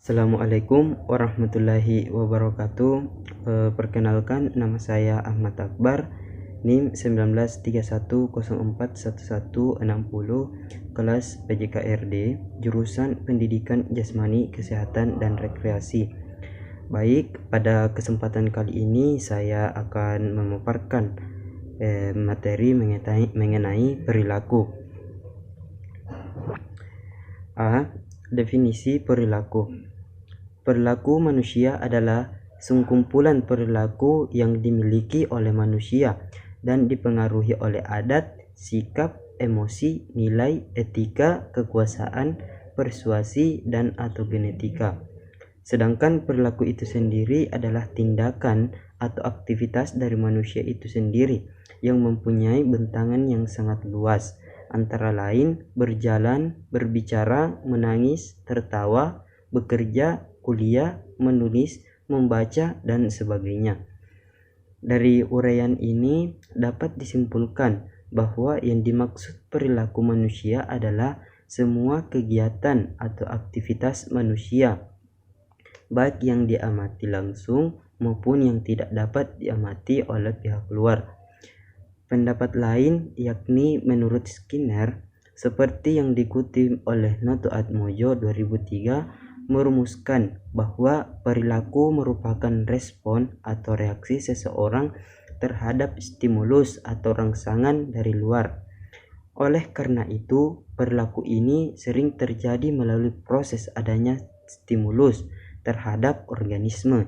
Assalamualaikum warahmatullahi wabarakatuh. Perkenalkan, nama saya Ahmad Akbar, NIM 1931041160, kelas PJKRD, jurusan Pendidikan Jasmani, Kesehatan dan Rekreasi. Baik, pada kesempatan kali ini saya akan memaparkan materi mengenai perilaku. A. Definisi perilaku. Perilaku manusia adalah sekumpulan perilaku yang dimiliki oleh manusia dan dipengaruhi oleh adat, sikap, emosi, nilai, etika, kekuasaan, persuasi, dan atau genetika. Sedangkan perilaku itu sendiri adalah tindakan atau aktivitas dari manusia itu sendiri yang mempunyai bentangan yang sangat luas, antara lain berjalan, berbicara, menangis, tertawa, bekerja, kuliah, menulis, membaca, dan sebagainya. Dari uraian ini dapat disimpulkan bahwa yang dimaksud perilaku manusia adalah semua kegiatan atau aktivitas manusia, baik yang diamati langsung maupun yang tidak dapat diamati oleh pihak luar. Pendapat lain, yakni menurut Skinner, seperti yang dikutip oleh Noto Atmojo 2003, merumuskan bahwa perilaku merupakan respon atau reaksi seseorang terhadap stimulus atau rangsangan dari luar. Oleh karena itu, perilaku ini sering terjadi melalui proses adanya stimulus terhadap organisme,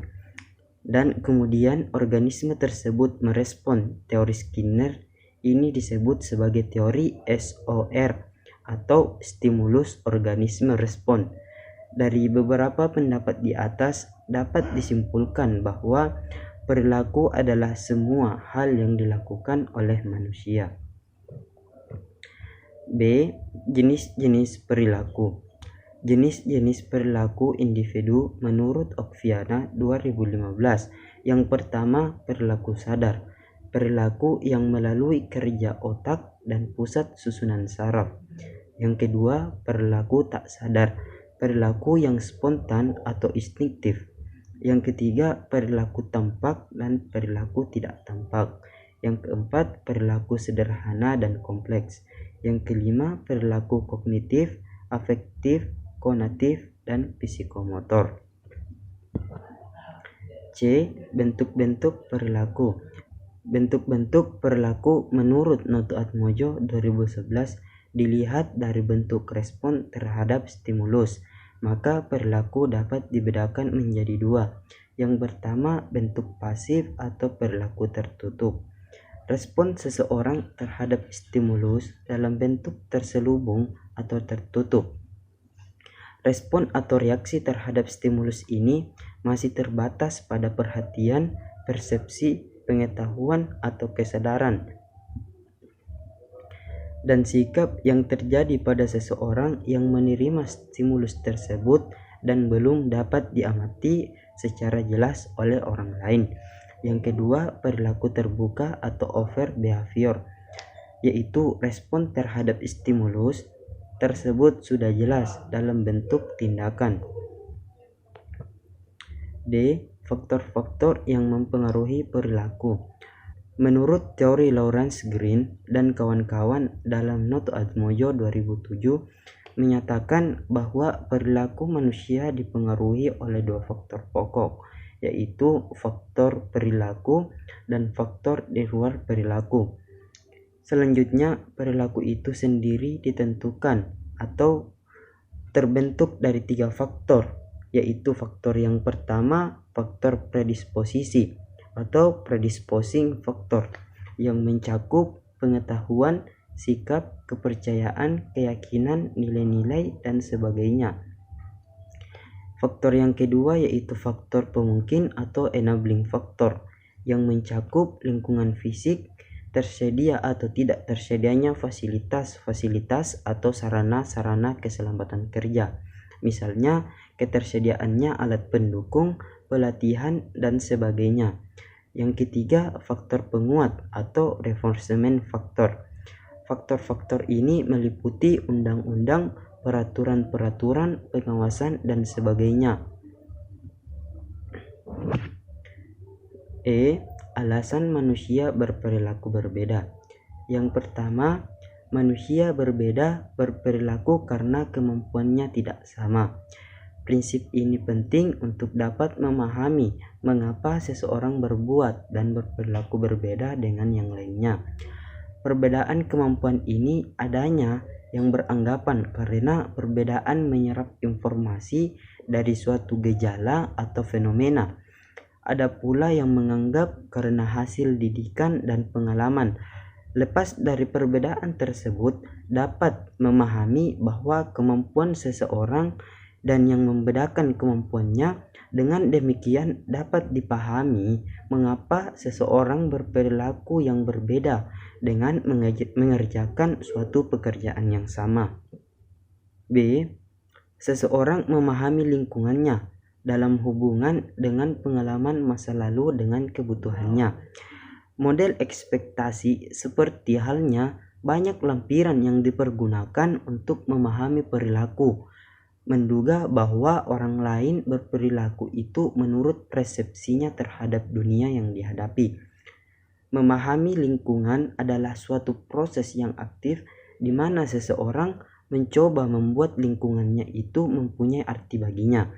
dan kemudian organisme tersebut merespon. Teori Skinner ini disebut sebagai teori SOR atau stimulus organisme respon. Dari beberapa pendapat di atas dapat disimpulkan bahwa perilaku adalah semua hal yang dilakukan oleh manusia. B. Jenis-jenis perilaku. Jenis-jenis perilaku individu menurut Okviana 2015. Yang pertama, perilaku sadar, perilaku yang melalui kerja otak dan pusat susunan saraf. Yang kedua, perilaku tak sadar, perilaku yang spontan atau instinktif. Yang ketiga, perilaku tampak dan perilaku tidak tampak. Yang keempat, perilaku sederhana dan kompleks. Yang kelima, perilaku kognitif, afektif, konatif, dan psikomotor. C. Bentuk-bentuk perilaku. Bentuk-bentuk perilaku menurut Noto Atmojo 2011 dilihat dari bentuk respon terhadap stimulus, maka perilaku dapat dibedakan menjadi dua. Yang pertama, bentuk pasif atau perilaku tertutup. Respon seseorang terhadap stimulus dalam bentuk terselubung atau tertutup. Respon atau reaksi terhadap stimulus ini masih terbatas pada perhatian, persepsi, pengetahuan, atau kesadaran, dan sikap yang terjadi pada seseorang yang menerima stimulus tersebut dan belum dapat diamati secara jelas oleh orang lain. Yang kedua, perilaku terbuka atau overt behavior, yaitu respon terhadap stimulus tersebut sudah jelas dalam bentuk tindakan. D. Faktor-faktor yang mempengaruhi perilaku. Menurut teori Lawrence Green dan kawan-kawan dalam Noto Atmojo 2007 menyatakan bahwa perilaku manusia dipengaruhi oleh dua faktor pokok, yaitu faktor perilaku dan faktor di luar perilaku. Selanjutnya, perilaku itu sendiri ditentukan atau terbentuk dari tiga faktor, yaitu faktor yang pertama, faktor predisposisi atau predisposing factor, yang mencakup pengetahuan, sikap, kepercayaan, keyakinan, nilai-nilai, dan sebagainya. Faktor yang kedua yaitu faktor pemungkin atau enabling factor, yang mencakup lingkungan fisik, tersedia atau tidak tersedianya fasilitas-fasilitas atau sarana-sarana keselamatan kerja, misalnya ketersediaannya alat pendukung, pelatihan, dan sebagainya. Yang ketiga, faktor penguat atau reinforcement factor. Faktor-faktor ini meliputi undang-undang, peraturan-peraturan, pengawasan, dan sebagainya. Alasan manusia berperilaku berbeda. Yang pertama, manusia berbeda berperilaku karena kemampuannya tidak sama. Prinsip ini penting untuk dapat memahami mengapa seseorang berbuat dan berperilaku berbeda dengan yang lainnya. Perbedaan kemampuan ini adanya yang beranggapan karena perbedaan menyerap informasi dari suatu gejala atau fenomena. Ada pula yang menganggap karena hasil didikan dan pengalaman. Lepas dari perbedaan tersebut, dapat memahami bahwa kemampuan seseorang dan yang membedakan kemampuannya. Dengan demikian dapat dipahami mengapa seseorang berperilaku yang berbeda dengan mengerjakan suatu pekerjaan yang sama. B. Seseorang memahami lingkungannya dalam hubungan dengan pengalaman masa lalu dengan kebutuhannya. Model ekspektasi seperti halnya banyak lampiran yang dipergunakan untuk memahami perilaku. Menduga bahwa orang lain berperilaku itu menurut persepsinya terhadap dunia yang dihadapi. Memahami lingkungan adalah suatu proses yang aktif di mana seseorang mencoba membuat lingkungannya itu mempunyai arti baginya.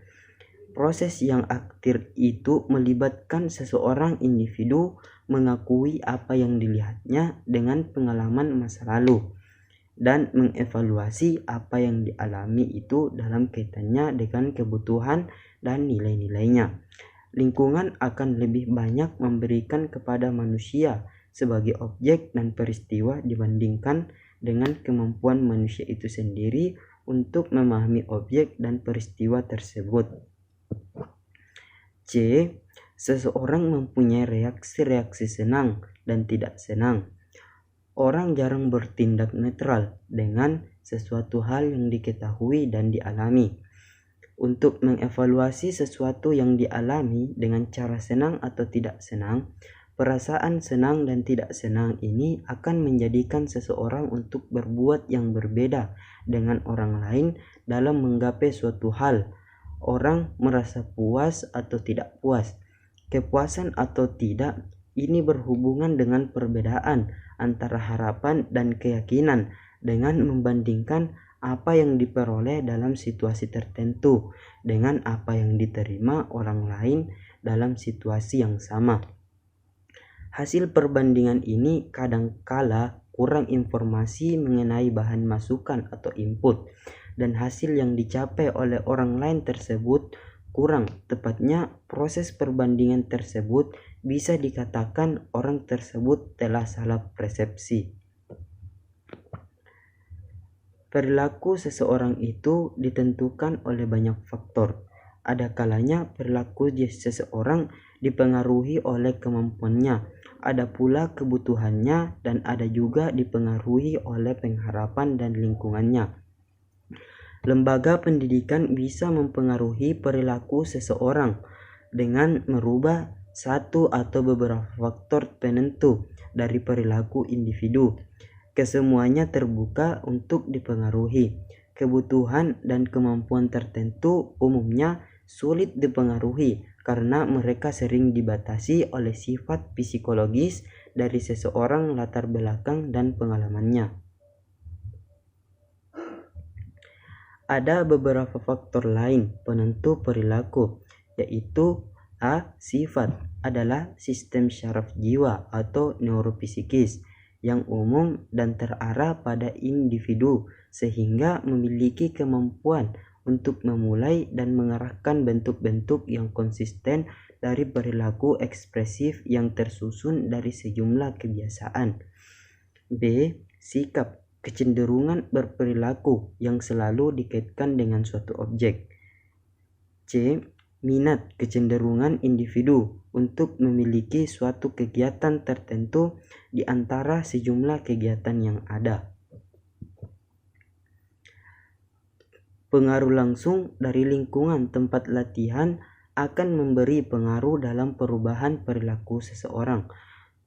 Proses yang aktif itu melibatkan seseorang individu mengakui apa yang dilihatnya dengan pengalaman masa lalu dan mengevaluasi apa yang dialami itu dalam kaitannya dengan kebutuhan dan nilai-nilainya. Lingkungan akan lebih banyak memberikan kepada manusia sebagai objek dan peristiwa dibandingkan dengan kemampuan manusia itu sendiri untuk memahami objek dan peristiwa tersebut. C. Seseorang mempunyai reaksi-reaksi senang dan tidak senang. Orang jarang bertindak netral dengan sesuatu hal yang diketahui dan dialami. Untuk mengevaluasi sesuatu yang dialami dengan cara senang atau tidak senang, perasaan senang dan tidak senang ini akan menjadikan seseorang untuk berbuat yang berbeda dengan orang lain dalam menggapai suatu hal. Orang merasa puas atau tidak puas. Kepuasan atau tidak ini berhubungan dengan perbedaan antara harapan dan keyakinan dengan membandingkan apa yang diperoleh dalam situasi tertentu dengan apa yang diterima orang lain dalam situasi yang sama. Hasil perbandingan ini kadangkala kurang informasi mengenai bahan masukan atau input, dan hasil yang dicapai oleh orang lain tersebut kurang. Tepatnya, proses perbandingan tersebut bisa dikatakan orang tersebut telah salah persepsi. Perilaku seseorang itu ditentukan oleh banyak faktor. Ada kalanya perilaku seseorang dipengaruhi oleh kemampuannya, ada pula kebutuhannya, dan ada juga dipengaruhi oleh pengharapan dan lingkungannya. Lembaga pendidikan bisa mempengaruhi perilaku seseorang dengan merubah satu atau beberapa faktor penentu dari perilaku individu. Kesemuanya terbuka untuk dipengaruhi. Kebutuhan dan kemampuan tertentu umumnya sulit dipengaruhi karena mereka sering dibatasi oleh sifat psikologis dari seseorang, latar belakang, dan pengalamannya. Ada beberapa faktor lain penentu perilaku, yaitu A. Sifat adalah sistem syaraf jiwa atau neuropsikis yang umum dan terarah pada individu sehingga memiliki kemampuan untuk memulai dan mengarahkan bentuk-bentuk yang konsisten dari perilaku ekspresif yang tersusun dari sejumlah kebiasaan. B. Sikap kecenderungan berperilaku yang selalu dikaitkan dengan suatu objek. C. Minat kecenderungan individu untuk memiliki suatu kegiatan tertentu di antara sejumlah kegiatan yang ada. Pengaruh langsung dari lingkungan tempat latihan akan memberi pengaruh dalam perubahan perilaku seseorang.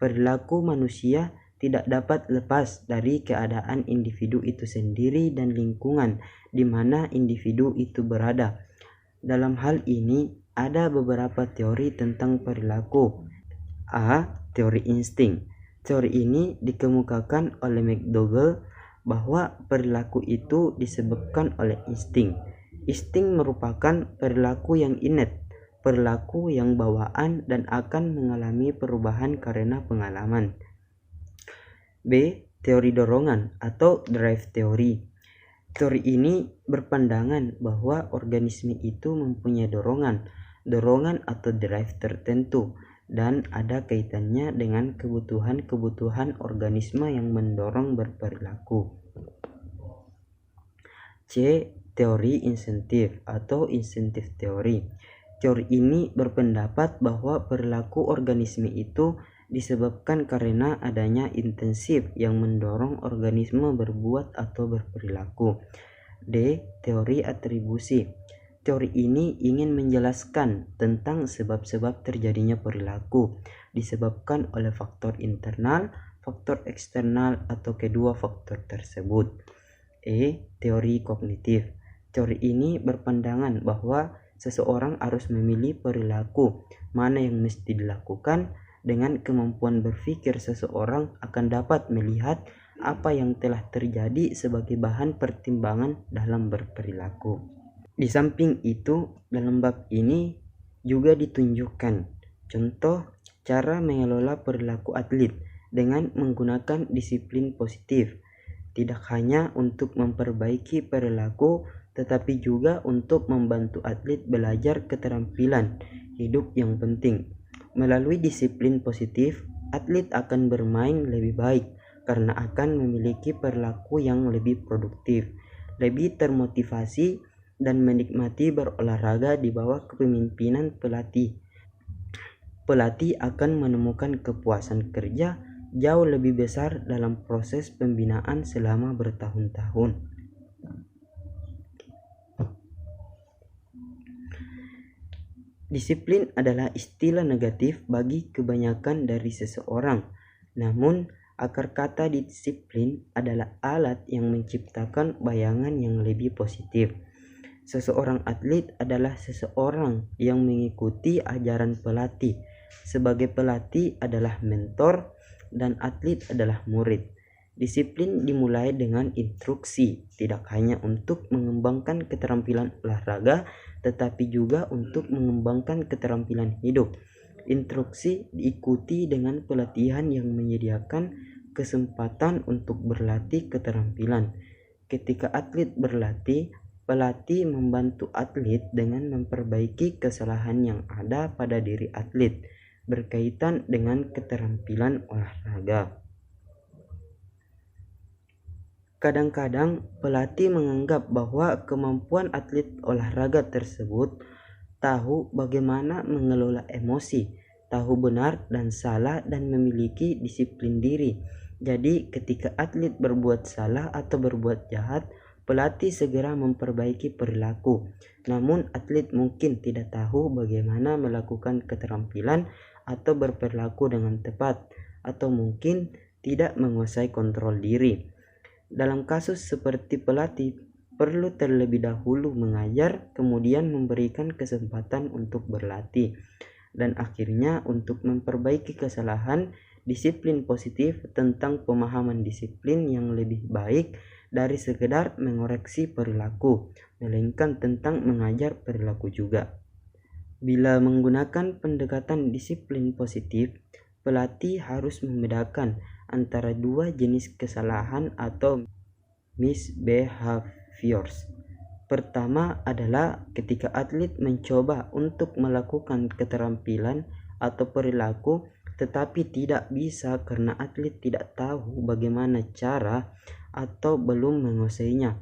Perilaku manusia tidak dapat lepas dari keadaan individu itu sendiri dan lingkungan di mana individu itu berada. Dalam hal ini, ada beberapa teori tentang perilaku. A. Teori insting. Teori ini dikemukakan oleh McDougall bahwa perilaku itu disebabkan oleh insting. Insting merupakan perilaku yang innate, perilaku yang bawaan dan akan mengalami perubahan karena pengalaman. B. Teori dorongan atau drive theory. Teori ini berpandangan bahwa organisme itu mempunyai dorongan atau drive tertentu dan ada kaitannya dengan kebutuhan organisme yang mendorong berperilaku. C. Teori insentif atau insentif teori. Teori ini berpendapat bahwa perilaku organisme itu disebabkan karena adanya intensif yang mendorong organisme berbuat atau berperilaku. D. Teori atribusi. Teori ini ingin menjelaskan tentang sebab-sebab terjadinya perilaku disebabkan oleh faktor internal, faktor eksternal, atau kedua faktor tersebut. E. Teori kognitif. Teori ini berpandangan bahwa seseorang harus memilih perilaku mana yang mesti dilakukan. Dengan kemampuan berpikir, seseorang akan dapat melihat apa yang telah terjadi sebagai bahan pertimbangan dalam berperilaku. Di samping itu, dalam bab ini juga ditunjukkan contoh cara mengelola perilaku atlet dengan menggunakan disiplin positif, tidak hanya untuk memperbaiki perilaku, tetapi juga untuk membantu atlet belajar keterampilan hidup yang penting. Melalui disiplin positif, atlet akan bermain lebih baik karena akan memiliki perilaku yang lebih produktif, lebih termotivasi, dan menikmati berolahraga di bawah kepemimpinan pelatih. Pelatih akan menemukan kepuasan kerja jauh lebih besar dalam proses pembinaan selama bertahun-tahun. Disiplin adalah istilah negatif bagi kebanyakan dari seseorang. Namun, akar kata disiplin adalah alat yang menciptakan bayangan yang lebih positif. Seseorang atlet adalah seseorang yang mengikuti ajaran pelatih. Sebagai pelatih adalah mentor dan atlet adalah murid. Disiplin dimulai dengan instruksi, tidak hanya untuk mengembangkan keterampilan olahraga, tetapi juga untuk mengembangkan keterampilan hidup. Instruksi diikuti dengan pelatihan yang menyediakan kesempatan untuk berlatih keterampilan. Ketika atlet berlatih, pelatih membantu atlet dengan memperbaiki kesalahan yang ada pada diri atlet berkaitan dengan keterampilan olahraga. Kadang-kadang pelatih menganggap bahwa kemampuan atlet olahraga tersebut tahu bagaimana mengelola emosi, tahu benar dan salah, dan memiliki disiplin diri. Jadi ketika atlet berbuat salah atau berbuat jahat, pelatih segera memperbaiki perilaku. Namun atlet mungkin tidak tahu bagaimana melakukan keterampilan atau berperilaku dengan tepat, atau mungkin tidak menguasai kontrol diri. Dalam kasus seperti pelatih perlu terlebih dahulu mengajar, kemudian memberikan kesempatan untuk berlatih, dan akhirnya untuk memperbaiki kesalahan. Disiplin positif tentang pemahaman disiplin yang lebih baik dari sekedar mengoreksi perilaku, melainkan tentang mengajar perilaku juga. Bila menggunakan pendekatan disiplin positif, pelatih harus membedakan antara dua jenis kesalahan atau misbehaviors. Pertama adalah ketika atlet mencoba untuk melakukan keterampilan atau perilaku tetapi tidak bisa karena atlet tidak tahu bagaimana cara atau belum menguasainya.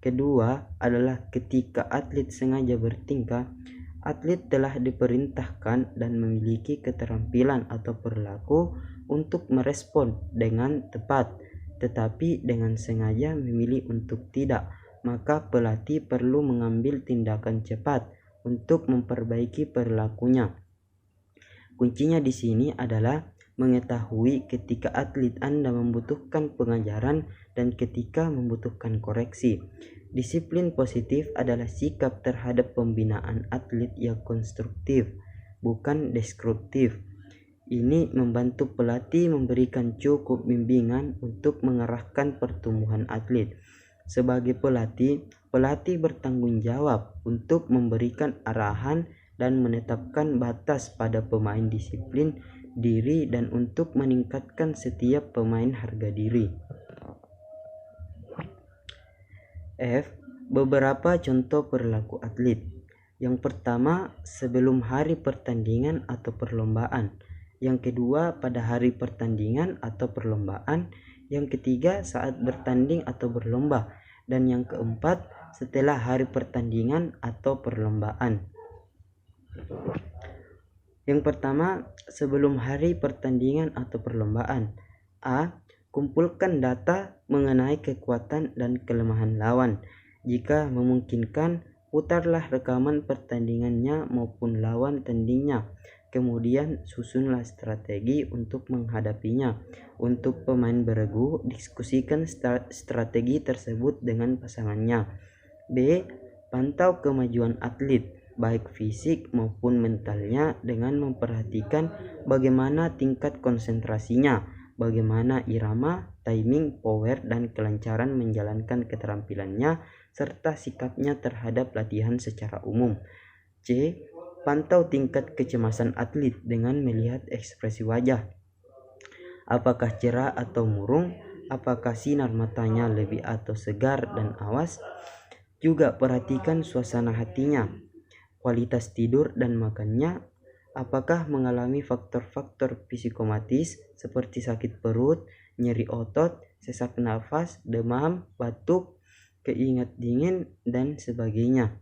Kedua adalah ketika atlet sengaja bertingkah. Atlet telah diperintahkan dan memiliki keterampilan atau perilaku untuk merespon dengan tepat, tetapi dengan sengaja memilih untuk tidak, maka pelatih perlu mengambil tindakan cepat untuk memperbaiki perilakunya. Kuncinya di sini adalah mengetahui ketika atlet Anda membutuhkan pengajaran dan ketika membutuhkan koreksi. Disiplin positif adalah sikap terhadap pembinaan atlet yang konstruktif, bukan destruktif. Ini membantu pelatih memberikan cukup bimbingan untuk mengarahkan pertumbuhan atlet. Sebagai pelatih bertanggung jawab untuk memberikan arahan dan menetapkan batas pada pemain disiplin diri dan untuk meningkatkan setiap pemain harga diri. F. Beberapa contoh perilaku atlet. Yang pertama, sebelum hari pertandingan atau perlombaan. Yang kedua, pada hari pertandingan atau perlombaan. Yang ketiga, saat bertanding atau berlomba. Dan yang keempat, setelah hari pertandingan atau perlombaan. Yang pertama, sebelum hari pertandingan atau perlombaan. A. Kumpulkan data mengenai kekuatan dan kelemahan lawan. Jika memungkinkan, putarlah rekaman pertandingannya maupun lawan tandingnya. Kemudian susunlah strategi untuk menghadapinya. Untuk pemain beregu, diskusikan strategi tersebut dengan pasangannya. B. Pantau kemajuan atlet, baik fisik maupun mentalnya dengan memperhatikan bagaimana tingkat konsentrasinya, bagaimana irama, timing, power, dan kelancaran menjalankan keterampilannya, serta sikapnya terhadap latihan secara umum. C. Pantau tingkat kecemasan atlet dengan melihat ekspresi wajah. Apakah cerah atau murung? Apakah sinar matanya lebih atau segar dan awas? Juga perhatikan suasana hatinya, kualitas tidur dan makannya. Apakah mengalami faktor-faktor psikomatis seperti sakit perut, nyeri otot, sesak nafas, demam, batuk, keingat dingin, dan sebagainya.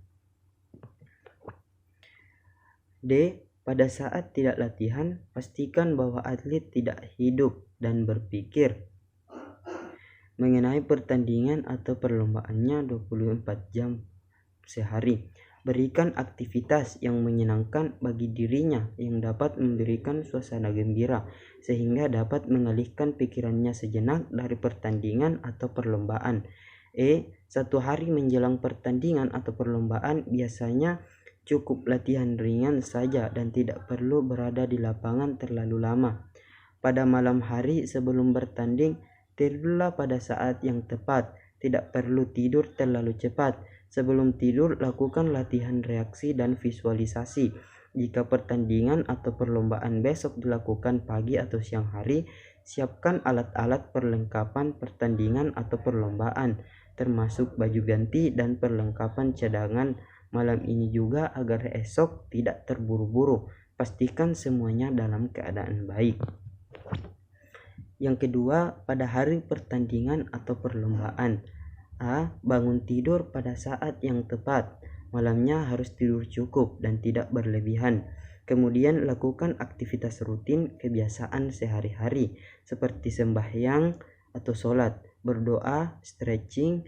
D. Pada saat tidak latihan, pastikan bahwa atlet tidak hidup dan berpikir mengenai pertandingan atau perlombaannya 24 jam sehari. Berikan aktivitas yang menyenangkan bagi dirinya yang dapat memberikan suasana gembira sehingga dapat mengalihkan pikirannya sejenak dari pertandingan atau perlombaan. E. 1 hari menjelang pertandingan atau perlombaan biasanya cukup latihan ringan saja dan tidak perlu berada di lapangan terlalu lama. Pada malam hari sebelum bertanding, tidurlah pada saat yang tepat. Tidak perlu tidur terlalu cepat. Sebelum tidur, lakukan latihan reaksi dan visualisasi. Jika pertandingan atau perlombaan besok dilakukan pagi atau siang hari, siapkan alat-alat perlengkapan pertandingan atau perlombaan, termasuk baju ganti dan perlengkapan cadangan malam ini juga agar esok tidak terburu-buru. Pastikan semuanya dalam keadaan baik. Yang kedua, pada hari pertandingan atau perlombaan. A. Bangun tidur pada saat yang tepat. Malamnya harus tidur cukup dan tidak berlebihan. Kemudian lakukan aktivitas rutin kebiasaan sehari-hari seperti sembahyang atau sholat, berdoa, stretching,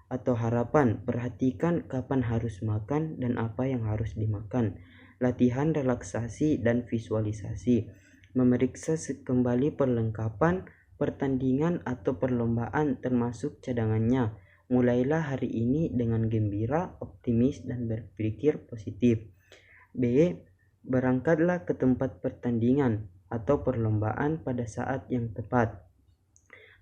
atau harapan. Perhatikan kapan harus makan dan apa yang harus dimakan. Latihan relaksasi dan visualisasi. Memeriksa kembali perlengkapan pertandingan atau perlombaan termasuk cadangannya. Mulailah hari ini dengan gembira, optimis, dan berpikir positif. B. Berangkatlah ke tempat pertandingan atau perlombaan pada saat yang tepat.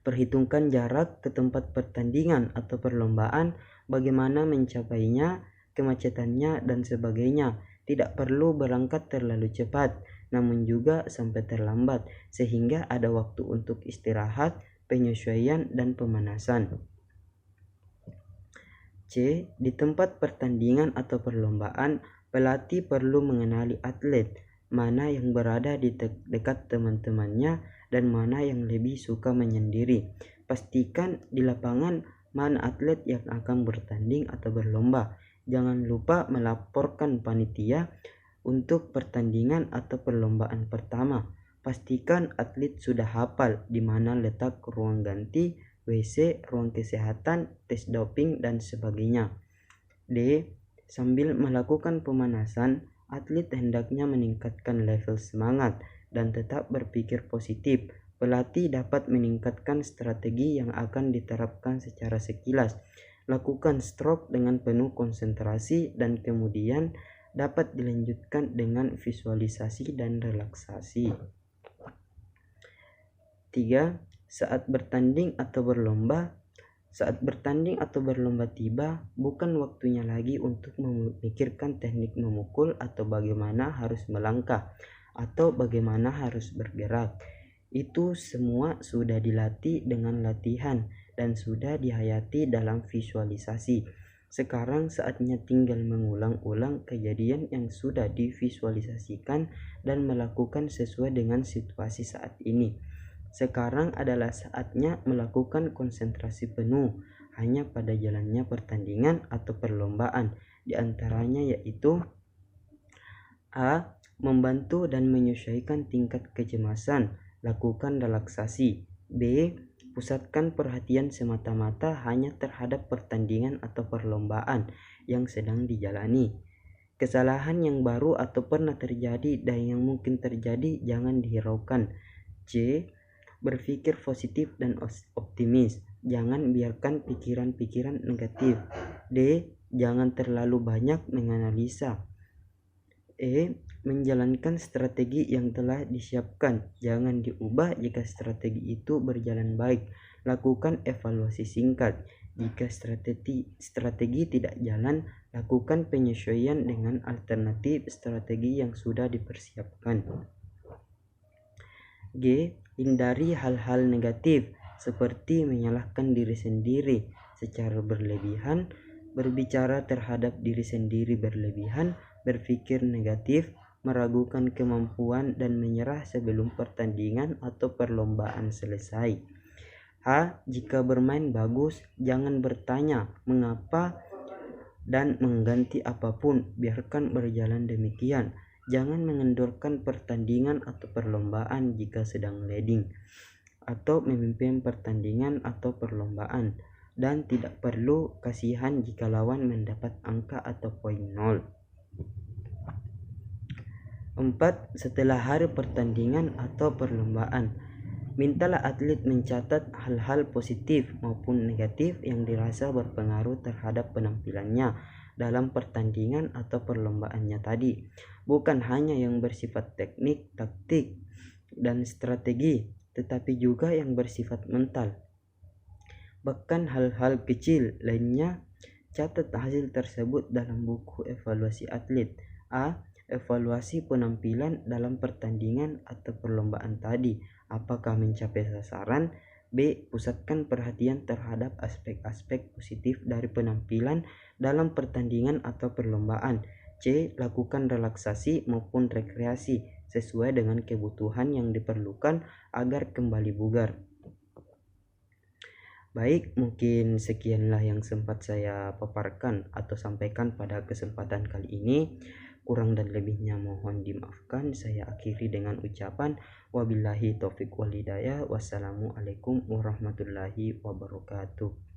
Perhitungkan jarak ke tempat pertandingan atau perlombaan, bagaimana mencapainya, kemacetannya, dan sebagainya. Tidak perlu berangkat terlalu cepat, namun juga sampai terlambat, sehingga ada waktu untuk istirahat, penyesuaian, dan pemanasan. C. Di tempat pertandingan atau perlombaan, pelatih perlu mengenali atlet, mana yang berada di dekat teman-temannya dan mana yang lebih suka menyendiri. Pastikan di lapangan mana atlet yang akan bertanding atau berlomba. Jangan lupa melaporkan panitia untuk pertandingan atau perlombaan pertama. Pastikan atlet sudah hafal di mana letak ruang ganti, WC, ruang kesehatan, tes doping, dan sebagainya. D. Sambil melakukan pemanasan, atlet hendaknya meningkatkan level semangat dan tetap berpikir positif. Pelatih dapat meningkatkan strategi yang akan diterapkan secara sekilas. Lakukan stroke dengan penuh konsentrasi dan kemudian dapat dilanjutkan dengan visualisasi dan relaksasi. 3. Saat bertanding atau berlomba tiba, bukan waktunya lagi untuk memikirkan teknik memukul atau bagaimana harus melangkah atau bagaimana harus bergerak. Itu semua sudah dilatih dengan latihan dan sudah dihayati dalam visualisasi. Sekarang saatnya tinggal mengulang-ulang kejadian yang sudah divisualisasikan dan melakukan sesuai dengan situasi saat ini. Sekarang adalah saatnya melakukan konsentrasi penuh hanya pada jalannya pertandingan atau perlombaan. Di antaranya yaitu A. Membantu dan menyesuaikan tingkat kecemasan. Lakukan relaksasi. B. Pusatkan perhatian semata-mata hanya terhadap pertandingan atau perlombaan yang sedang dijalani. Kesalahan yang baru atau pernah terjadi dan yang mungkin terjadi jangan dihiraukan. C. Berpikir positif dan optimis. Jangan biarkan pikiran-pikiran negatif. D. Jangan terlalu banyak menganalisa. E. Menjalankan strategi yang telah disiapkan. Jangan diubah jika strategi itu berjalan baik. Lakukan evaluasi singkat. Jika strategi tidak jalan, lakukan penyesuaian dengan alternatif strategi yang sudah dipersiapkan. G. Hindari hal-hal negatif seperti menyalahkan diri sendiri secara berlebihan, berbicara terhadap diri sendiri berlebihan, berpikir negatif, meragukan kemampuan dan menyerah sebelum pertandingan atau perlombaan selesai. H. Jika bermain bagus, jangan bertanya mengapa dan mengganti apapun, biarkan berjalan demikian. Jangan mengendorkan pertandingan atau perlombaan jika sedang leading atau memimpin pertandingan atau perlombaan, dan tidak perlu kasihan jika lawan mendapat angka atau poin 0. 4. Setelah hari pertandingan atau perlombaan, mintalah atlet mencatat hal-hal positif maupun negatif yang dirasa berpengaruh terhadap penampilannya dalam pertandingan atau perlombaannya tadi, bukan hanya yang bersifat teknik, taktik, dan strategi, tetapi juga yang bersifat mental. Bahkan hal-hal kecil lainnya. Catat hasil tersebut dalam buku evaluasi atlet. A. Evaluasi penampilan dalam pertandingan atau perlombaan tadi. Apakah mencapai sasaran? B. Pusatkan perhatian terhadap aspek-aspek positif dari penampilan dalam pertandingan atau perlombaan. C. Lakukan relaksasi maupun rekreasi sesuai dengan kebutuhan yang diperlukan agar kembali bugar. Baik, mungkin sekianlah yang sempat saya paparkan atau sampaikan pada kesempatan kali ini. Kurang dan lebihnya mohon dimaafkan. Saya akhiri dengan ucapan wabillahi taufiq wal hidayah. Wassalamualaikum warahmatullahi wabarakatuh.